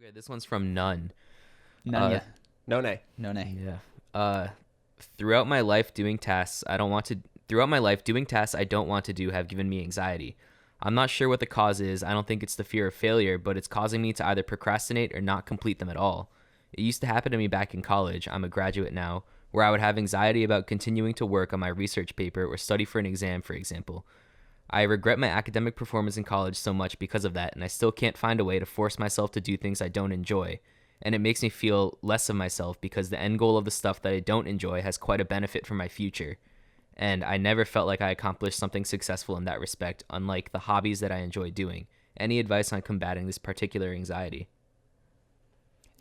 Okay, this one's from None. None Uh, yet. No, nay. No, nay. Yeah. Uh, throughout my life doing tasks I don't want to. Throughout my life doing tasks I don't want to do have given me anxiety. I'm not sure what the cause is. I don't think it's the fear of failure, but it's causing me to either procrastinate or not complete them at all. It used to happen to me back in college. I'm a graduate now, where I would have anxiety about continuing to work on my research paper or study for an exam, for example. I regret my academic performance in college so much because of that, and I still can't find a way to force myself to do things I don't enjoy. And it makes me feel less of myself because the end goal of the stuff that I don't enjoy has quite a benefit for my future. And I never felt like I accomplished something successful in that respect, unlike the hobbies that I enjoy doing. Any advice on combating this particular anxiety?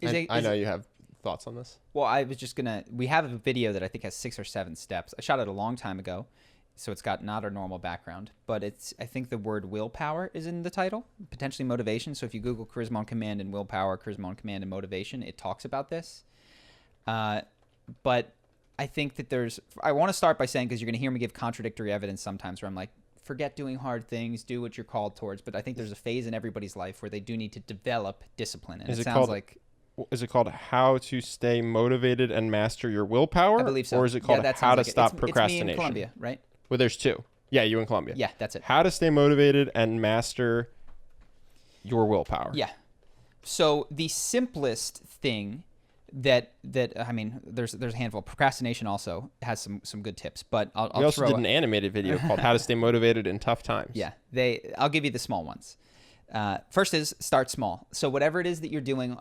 I know you have thoughts on this. Well, I was just gonna. We have a video that I think has 6 or 7 steps. I shot it a long time ago, so it's got not our normal background, but it's. I think the word willpower is in the title, potentially motivation. So if you Google charisma on command and willpower, charisma on command and motivation, it talks about this. But I think that there's. I want to start by saying, because you're gonna hear me give contradictory evidence sometimes, where I'm like, forget doing hard things, do what you're called towards. But I think there's a phase in everybody's life where they do need to develop discipline, and it sounds like. Is it called How to Stay Motivated and Master Your Willpower? I believe so. Or is it called How to Stop Procrastination? It's me in Columbia, right? Well, there's 2. Yeah, you in Columbia. Yeah, that's it. How to Stay Motivated and Master Your Willpower. Yeah. So the simplest thing that I mean, there's a handful. Procrastination also has some good tips, but I'll we also throw did an animated video called How to Stay Motivated in Tough Times. Yeah, I'll give you the small ones. First is start small. So whatever it is that you're doing,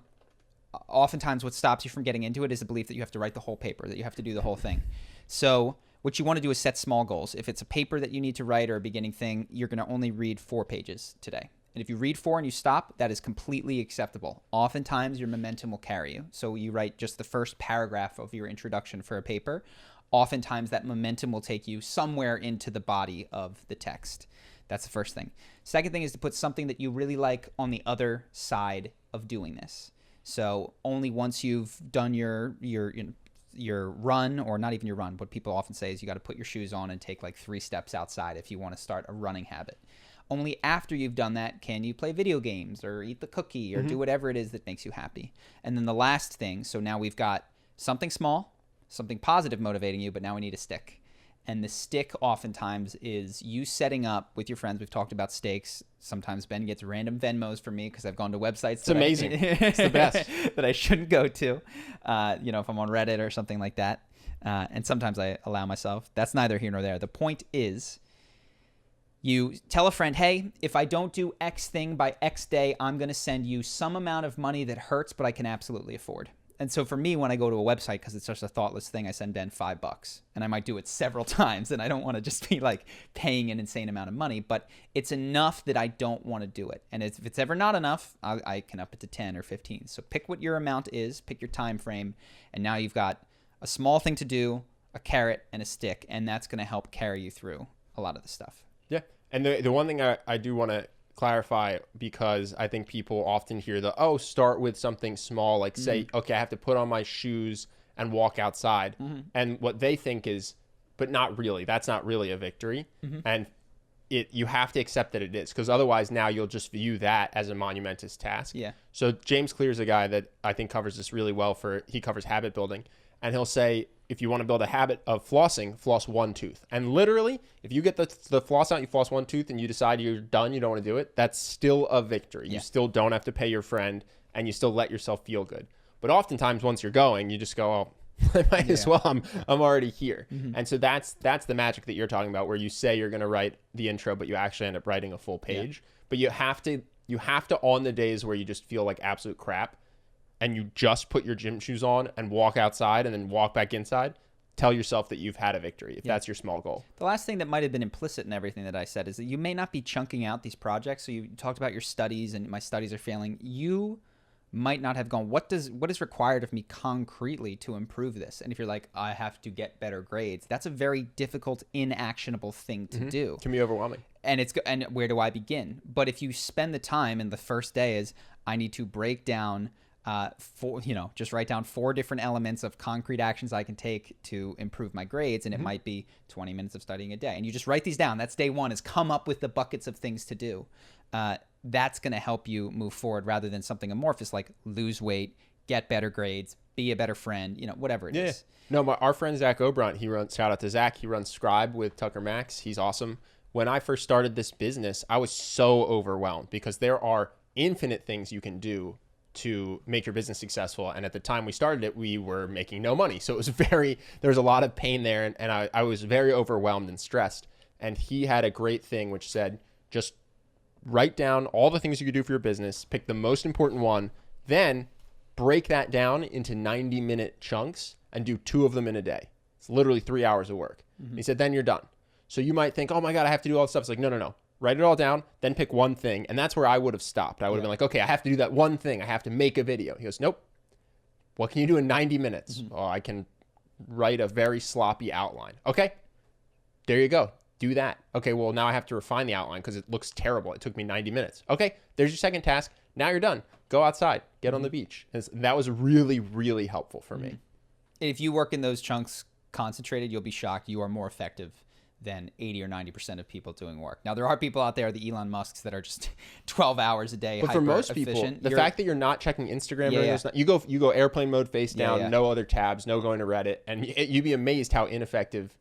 oftentimes what stops you from getting into it is the belief that you have to write the whole paper, that you have to do the whole thing. So what you want to do is set small goals. If it's a paper that you need to write or a beginning thing, you're going to only read 4 pages today. And if you read 4 and you stop, that is completely acceptable. Oftentimes your momentum will carry you. So you write just the first paragraph of your introduction for a paper. Oftentimes that momentum will take you somewhere into the body of the text. That's the first thing. Second thing is to put something that you really like on the other side of doing this. So only once you've done your run, or not even your run, what people often say is you got to put your shoes on and take like 3 steps outside if you want to start a running habit. Only after you've done that can you play video games or eat the cookie or do whatever it is that makes you happy. And then the last thing, so now we've got something small, something positive motivating you, but now we need a stick. And the stick oftentimes is you setting up with your friends. We've talked about stakes. Sometimes Ben gets random Venmos from me because I've gone to websites. It's amazing. It's the best. That I shouldn't go to, if I'm on Reddit or something like that. And sometimes I allow myself. That's neither here nor there. The point is you tell a friend, hey, if I don't do X thing by X day, I'm going to send you some amount of money that hurts, but I can absolutely afford. And so for me, when I go to a website, because it's such a thoughtless thing, I send Ben $5, and I might do it several times, and I don't want to just be like paying an insane amount of money, but it's enough that I don't want to do it. And if it's ever not enough, I can up it to 10 or 15. So pick what your amount is, pick your time frame, and now you've got a small thing to do, a carrot, and a stick, and that's going to help carry you through a lot of the stuff. Yeah. And the one thing I do want to clarify, because I think people often hear start with something small, like say, okay, I have to put on my shoes and walk outside. And what they think is, but not really, that's not really a victory. And you have to accept that it is, because otherwise now you'll just view that as a monumentous task. Yeah. So James Clear is a guy that I think covers this really well. He covers habit building, and he'll say, if you want to build a habit of flossing, floss 1 tooth. And literally, if you get the floss out, you floss 1 tooth, and you decide you're done, you don't want to do it, that's still a victory. Yeah. You still don't have to pay your friend, and you still let yourself feel good. But oftentimes, once you're going, you just go, I might as well. I'm already here. And so that's the magic that you're talking about, where you say you're going to write the intro, but you actually end up writing a full page. Yeah. But you have to on the days where you just feel like absolute crap, and you just put your gym shoes on and walk outside and then walk back inside, tell yourself that you've had a victory if that's your small goal. The last thing that might have been implicit in everything that I said is that you may not be chunking out these projects. So you talked about your studies and my studies are failing. You might not have gone, what is required of me concretely to improve this? And if you're like, I have to get better grades, that's a very difficult, inactionable thing to do. Can be overwhelming. And where do I begin? But if you spend the time, and the first day is, I need to break down just write down 4 different elements of concrete actions I can take to improve my grades. And it might be 20 minutes of studying a day. And you just write these down. That's day 1, is come up with the buckets of things to do. that's going to help you move forward rather than something amorphous like lose weight, get better grades, be a better friend, whatever it is. No, our friend Zach Obrant, shout out to Zach. He runs Scribe with Tucker Max. He's awesome. When I first started this business, I was so overwhelmed because there are infinite things you can do to make your business successful. And at the time we started it, we were making no money. So it was there was a lot of pain there. And I was very overwhelmed and stressed. And he had a great thing, which said, just write down all the things you could do for your business, pick the most important one, then break that down into 90-minute chunks and do 2 of them in a day. It's literally 3 hours of work. Mm-hmm. He said, then you're done. So you might think, oh my God, I have to do all this stuff. It's like, no. Write it all down, then pick one thing. And that's where I would have stopped. I would have been like, okay, I have to do that one thing. I have to make a video. He goes, nope. What can you do in 90 minutes? Mm-hmm. Oh, I can write a very sloppy outline. Okay, there you go. Do that. Okay, well, now I have to refine the outline because it looks terrible. It took me 90 minutes. Okay, there's your second task. Now you're done. Go outside. Get on the beach. And that was really, really helpful for me. If you work in those chunks concentrated, you'll be shocked. You are more effective than 80 or 90% of people doing work. Now, there are people out there, the Elon Musks, that are just 12 hours a day. But for most people, the fact that you're not checking Instagram, you go airplane mode face down, no other tabs, no going to Reddit, and you'd be amazed how ineffective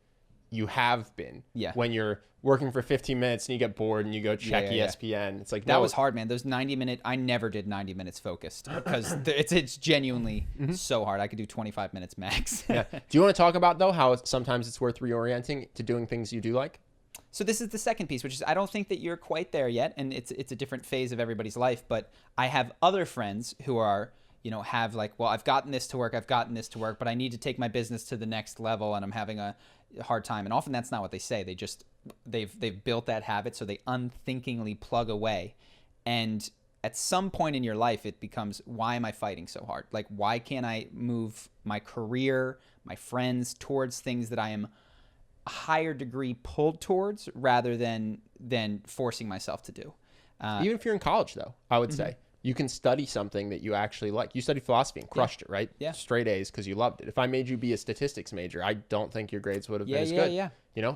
you have been when you're working for 15 minutes and you get bored and you go check ESPN. It's like, that was hard, man. Those 90-minute, I never did 90 minutes focused because it's genuinely so hard. I could do 25 minutes max. Do you want to talk about, though, how sometimes it's worth reorienting to doing things you do like? So this is the second piece, which is I don't think that you're quite there yet, and it's a different phase of everybody's life, but I have other friends who are, have like, well, I've gotten this to work, but I need to take my business to the next level, and I'm having a hard time. And often that's not what they say. They've built that habit, so they unthinkingly plug away. And at some point in your life, it becomes, why am I fighting so hard? Like, why can't I move my career, my friends towards things that I am a higher degree pulled towards rather than forcing myself to do? Even if you're in college, though, I would say. You can study something that you actually like. You studied philosophy and crushed it, right? Yeah. Straight A's because you loved it. If I made you be a statistics major, I don't think your grades would have been as good. Yeah.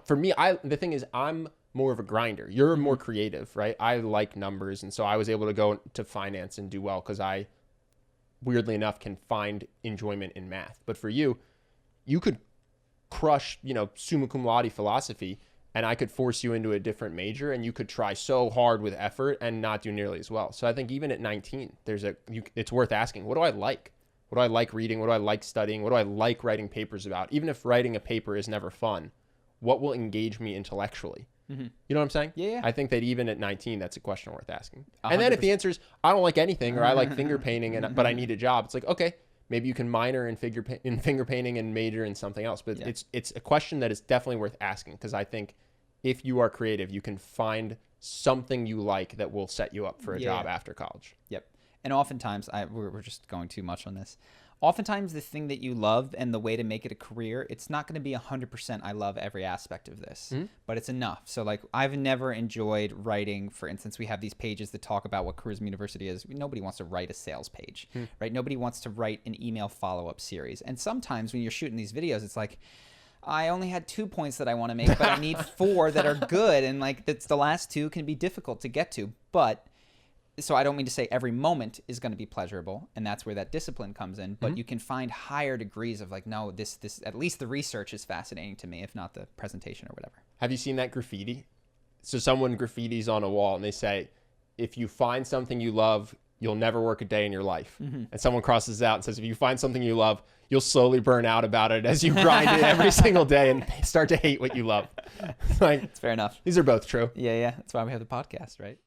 For me, the thing is, I'm more of a grinder. You're more creative, right? I like numbers. And so I was able to go to finance and do well because I, weirdly enough, can find enjoyment in math. But for you, you could crush, summa cum laude philosophy, and I could force you into a different major, and you could try so hard with effort and not do nearly as well. So I think even at 19, it's worth asking, what do I like? What do I like reading? What do I like studying? What do I like writing papers about? Even if writing a paper is never fun, what will engage me intellectually? You know what I'm saying? Yeah. I think that even at 19, that's a question worth asking. 100%. And then if the answer is, I don't like anything, or I like finger painting, but I need a job, it's like, okay, maybe you can minor in finger painting and major in something else. But it's a question that is definitely worth asking, because I think if you are creative, you can find something you like that will set you up for a job after college. Yep. And oftentimes, we're just going too much on this. Oftentimes, the thing that you love and the way to make it a career, it's not going to be 100% I love every aspect of this, but it's enough. So like, I've never enjoyed writing. For instance, we have these pages that talk about what Charisma University is. Nobody wants to write a sales page, right? Nobody wants to write an email follow-up series. And sometimes when you're shooting these videos, it's like, I only had 2 points that I want to make, but I need 4 that are good. And like, that's the last 2 can be difficult to get to. But so I don't mean to say every moment is going to be pleasurable, and that's where that discipline comes in. But you can find higher degrees of like, no, this at least the research is fascinating to me, if not the presentation or whatever. Have you seen that graffiti? So someone graffitis on a wall and they say, if you find something you love, you'll never work a day in your life. And someone crosses out and says, if you find something you love, you'll slowly burn out about it as you grind it every single day and start to hate what you love. Like, it's fair enough. These are both true. Yeah. That's why we have the podcast, right?